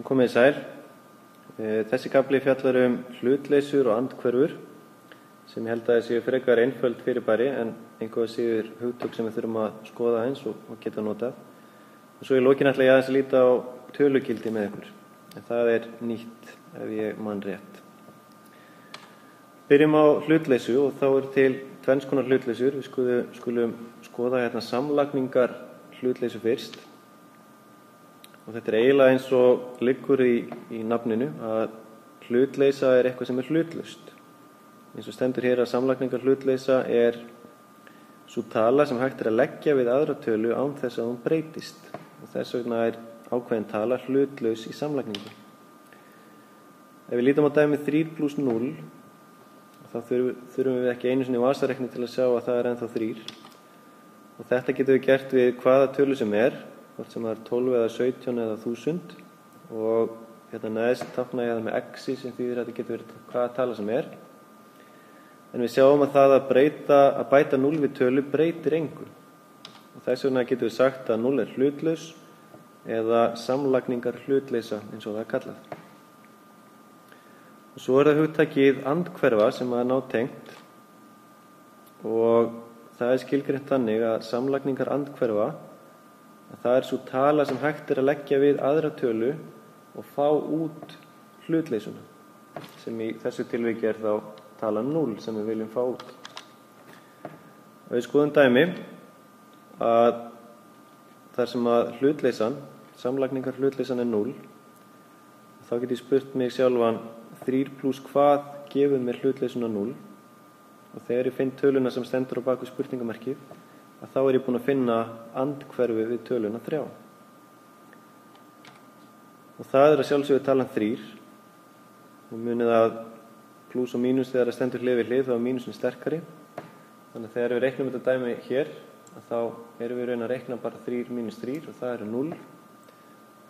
Komið sæl. Þessi kafli fjallar hlutleysur og andhverfur sem ég held að séu frekar einföld fyrirbæri en einhverja síður hugtök sem við þurfum að skoða eins og geta notað. Og svo í lokin ætla ég aðeins að líta á tölugildi með ykkur. En það nýtt ef ég man rétt. Byrjum á hlutleysu og þá til tvenns konar hlutleysur. Við skulum skoða hérna samlagningar hlutleysu fyrst. Og þetta eiginlega eins og liggur í nafninu að hlutleysa eitthvað sem hlutlaust. Eins og stendur hér að samlagningar hlutleysa sú tala sem hægt að leggja við aðra tölu án þess að hún breytist. Og þess vegna ákveðin tala hlutlaus í samlagningu. Ef við lítum á dæmi 3 + 0, þá þurfum við ekki einu sinni vasareikni til að sjá að það ennþá 3. Og þetta getum við gert við hvaða tölu sem hvort sem það 12 eða 17 eða 1000 og hérna neðst tákna ég það með x sem þýðir að þetta getur verið hvaða tala sem en við sjáum að það að bæta 0 við tölu breytir engu og þess vegna getum við sagt að 0 hlutlaus eða samlagningar hlutleysa eins og það kallað. Og svo það hugtakið andhverfa sem nátengt og það skilgreint þannig að samlagningar andhverfa það sú tala sem hægt að leggja við aðra tölu og fá út hlutleysuna sem í þessu tilviki þá tala 0 sem við viljum fá út. Og við skoðum dæmi að þar sem að hlutleysan, samlagningar hlutleysan 0 þá get ég spurt mig sjálfan 3 + hvað gefur mér hlutleysuna 0 og þegar ég finn töluna sem stendur á baku spurningamerkið að þá ég búinn að finna andhverfi við töluna 3. Og það að sjálfsögðu talan 3. Og munið að plús og mínus þegar það stendur hlið við hlið þá mínusin sterkari. Þannig að þegar við reiknum þetta dæmi hér, þá erum við raun að reikna bara 3 - 3 og það 0.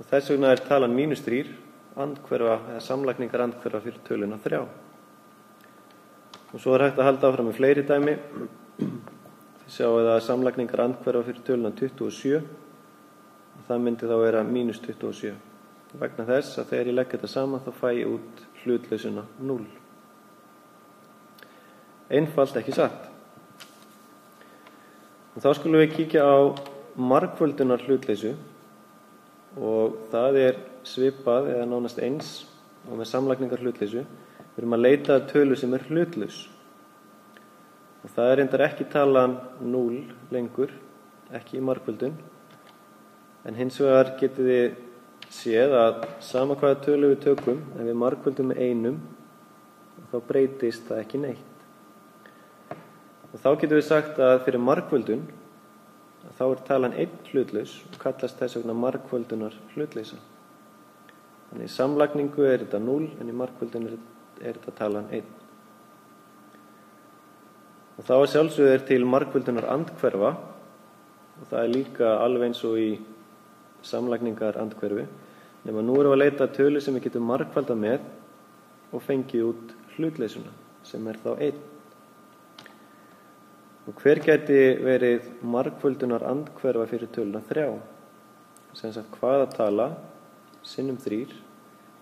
Og þess vegna talan -3 andhverfa eða samlagningar andhverfa fyrir töluna 3. Og svo hægt að halda áfram með fleiri dæmi. Þið sjáum að samlagningar andhverfa fyrir töluna 27 og það myndi þá vera -27. Vegna þess að þegar ég legg þetta saman þá fæ ég út hlutleysuna 0. Einfalt ekki satt. Og þá skulum við kíkja á margföldunar hlutleysu og það svipað eða nánast eins og með samlagningar hlutleysu. Við erum að leita að tölu sem hlutlaus. Og það reyndar ekki talan 0 lengur, ekki í margföldun. En hins vegar getið þið séð að sama hvaða tölu við tökum, ef við margföldum með 1, þá breytist það ekki neitt. Og þá getum við sagt að fyrir margföldun, þá talan 1 hlutlaus og kallast þess vegna margföldunar hlutleysa. Þannig í samlagningu þetta 0, en í margföldun þetta talan 1. Og þá sjálfsögðu til margföldunar andhverfa og það líka alveg eins og í samlagningar andhverfi nema nú erum við að leita að tölu sem við getum margfalda með og fengið út hlutleysuna sem þá 1. Og hver gæti verið margföldunar andhverfa fyrir töluna 3? Sem sagt hvaða tala sinnum 3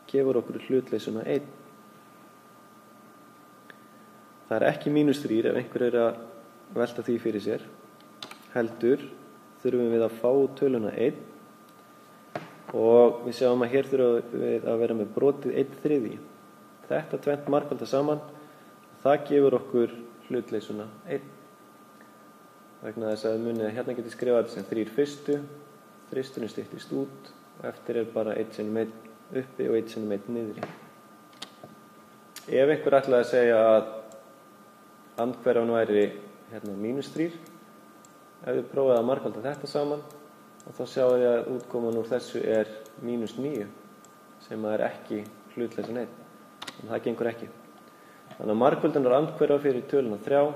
gefur okkur hlutleysuna 1. Það ekki -3 ef einhver að velta því fyrir sér. Heldur þurfum við að fá töluna 1 og við sjáum að hér þurfum við að vera með brotið 1/3. Þetta tvennt margfalda saman það gefur okkur hlutleysuna 1. Vegna þess að munið hérna getið skrifað þetta sem 3 fyrstu, þristurinn styttist út og eftir bara 1 sinnum 1 uppi og 1 sinnum 1 niðri. Ef einhver ætlaði að segja að andhverfan væri hérna -3, ef við prófaði að margfalda þetta saman og þá sjáum við að útkoman úr þessu -9 sem ekki hlutleysan 1. En það gengur ekki. Þannig að margföldunar andhverfa fyrir töluna 3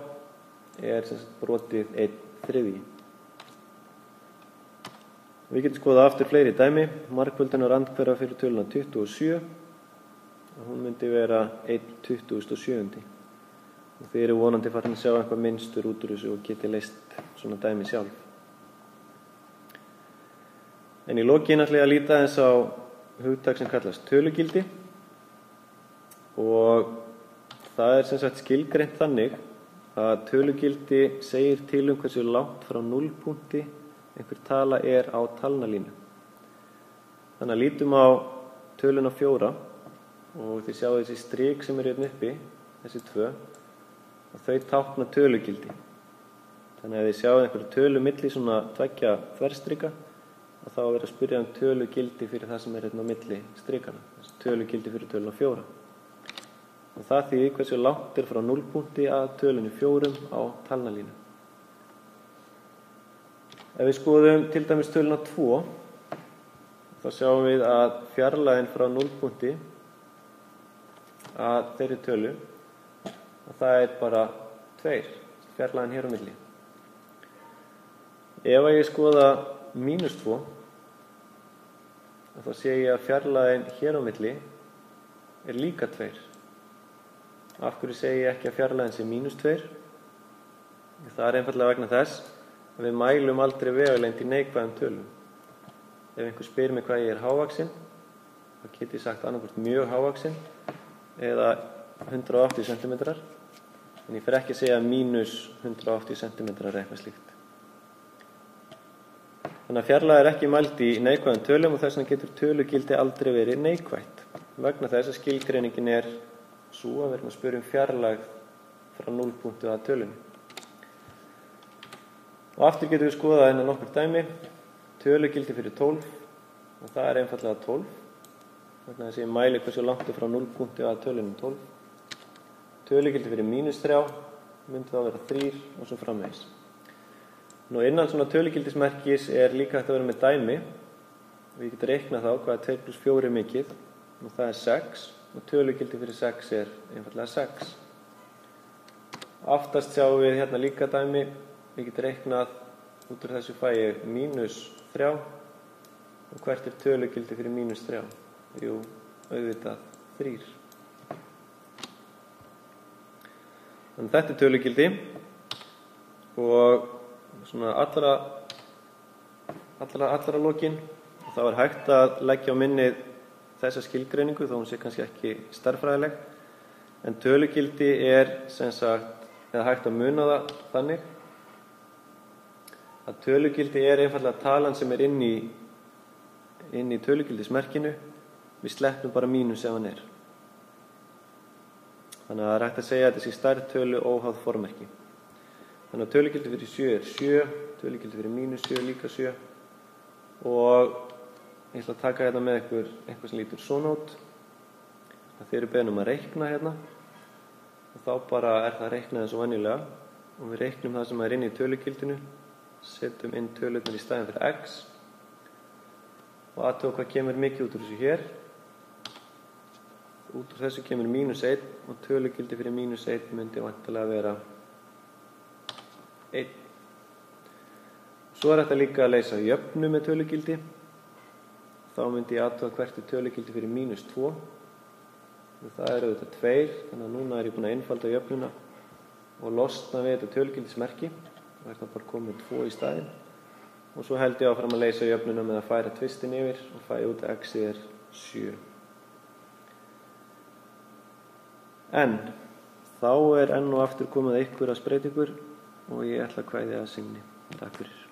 sem sagt brotið 1/3. Við getum skoðað aftur fleiri dæmi. Margföldunar andhverfa fyrir töluna 27 og hún myndi vera 1/27. Og þið eru vonandi farin að sjá eitthvað minnstur út úr þessu og geti leyst svona dæmi sjálf. En í lokin ætla ég að líta eins á hugtak sem kallast tölugildi og það sem sagt skilgreint þannig að tölugildi segir til hversu langt frá núllpunkti einhver tala á talnalínu. Þannig að lítum á töluna 4 og þið sjáu þessi strik sem hérna uppi, þessi 2, og þau tákna tölugildi. Þannig að þið sjáu einhverju tölu milli svona 2 þverstrika og þá verður að spyrja tölugildi fyrir það sem hérna á milli strikana, þessi tölugildi fyrir töluna 4. Og það þýðir hversu langt frá núllpunkti að tölunni 4 á talnalínu. Ef við skoðum til dæmis töluna 2, þá sjáum við að fjarlægðin frá núllpunkti að þeirri tölu, að það bara 2, fjarlægðin hér á milli. Ef ég skoða -2, þá sé ég að fjarlægðin hér á milli líka 2. Af hverju segi ég ekki að fjarlægðin sé -2? Það einfaldlega vegna þess að við mælum aldrei vegalengd í neikvæðum tölum. Ef einhver spyr mig hvað ég hávaxinn, þá get ég sagt annaðhvort mjög hávaxinn eða 180 cm, en ég fer ekki að segja -180 cm eða eitthvað slíkt. Þannig að fjarlægð ekki mæld í neikvæðum tölum og þess vegna getur tölugildi aldrei verið neikvætt. Vegna þess að skilgreiningin svo að við erum að spyrja fjarlægð frá núllpunkti að tölunni. Og aftur getum við skoðað hérna nokkur dæmi. Tölugildi fyrir 12 og það einfaldlega 12. Þannig að ég mæli hversu langt frá núllpunkti að tölunni 12. Tölugildi fyrir -3 myndi þá vera 3 og svo framvegis. Nú innan svona tölugildismerkis líka hægt að vera með dæmi. Við getum reiknað þá hvað 2 + 4 mikið og það 6 og tölugildi fyrir 6 einfaldlega 6. Aftast sjáum við hérna líka dæmi. Við getum reiknað út úr þessu fæ ég -3 og hvert tölugildi fyrir -3? Jú, auðvitað 3. Þannig þetta tölugildi og svona allra lokin þá hægt að leggja á minnið þessa skilgreiningu þó hún sé kannski ekki stærðfræðileg, en tölugildi sem sagt, eða hægt að muna það þannig að tölugildi einfaldlega talan sem inni í tölugildismerkinu, við sleppum bara mínus ef hann Þannig að það hægt að segja að þetta sé stærð tölu óháð formerki. Þannig að tölugildi fyrir 7 7, tölugildi fyrir -7 líka 7 og ég ætla að taka hérna með eitthvað sem lítur svona út. Þið eru beðin að reikna hérna og þá bara það reiknað eins og venjulega og við reiknum það sem inni í tölugildinu, setjum inn tölurnar í staðinn fyrir x og athuga hvað kemur mikið út úr þessu hér. Út úr þessu kemur -1 og tölugildi fyrir -1 myndi væntanlega vera 1. Svo þetta líka að leysa jöfnu með tölugildi. Þá myndi ég athuga hvert tölugildi fyrir -2 og það auðvitað 2, þannig að núna ég búin að einfalda jöfnuna og losna við þetta tölugildismerki og það bara komið 2 í staðinn og svo held ég áfram að leysa jöfnuna með að færa tvistin yfir og fæ út að x 7. En þá enn og aftur komið einhverja spreytingur og ég ætla að kveðja að sinni. Takk fyrir.